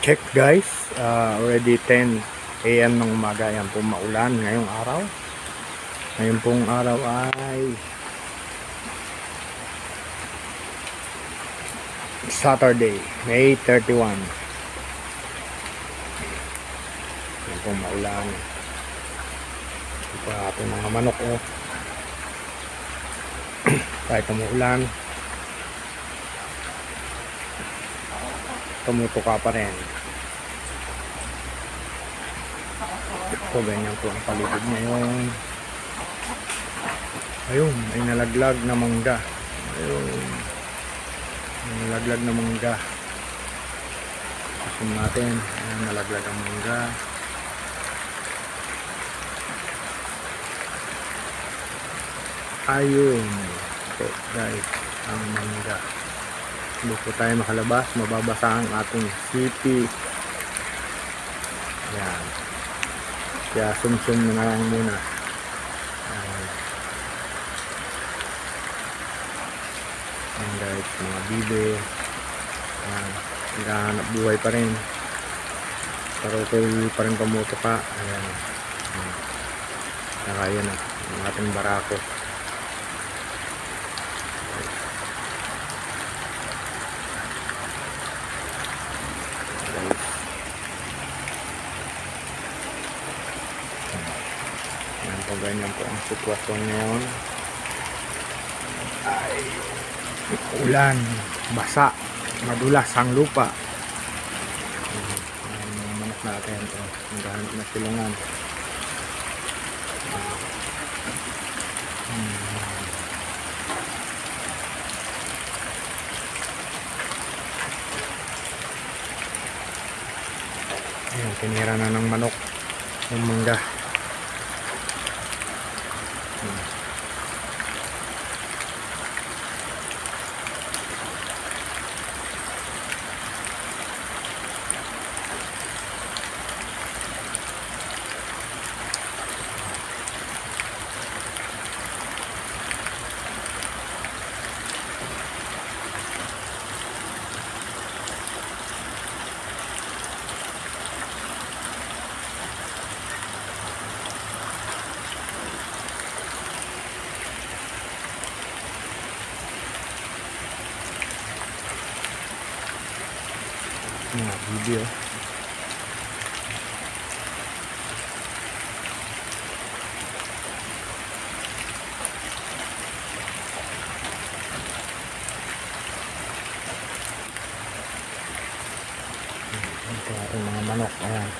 Check guys, already 10 AM ng umaga. Yan po maulan ngayong araw. Ngayon pong araw ay Saturday, May 31. Yan po maulan. Ito po ating mga manok kahit umuulan, tumutuka pa rin. So ganyan po ang paligid ngayon. Ayun, may nalaglag na mangga. Ayun, may nalaglag na mangga. Asin natin. Ayun, nalaglag ang mangga. Ayun po guys, ang mangga. Hindi po tayo makalabas, mababasa ang ating city. Ayan, kaya sumsum na lang muna. Ayan guys, mga bibe. Ayan, naghahanap buhay pa rin, pero okay pa rin tumutuka. Ayan, saka yun ang ating barako. Ayan po, ganyan po ang sitwasyon ngayon. Ay, ulan, basa, madulas ang lupa. Ayan mga manok natin. Naghahanap na silungan. Ayan, tinira na ng manok yung mangga. Mga video. Ito ang mga manok. Ayan.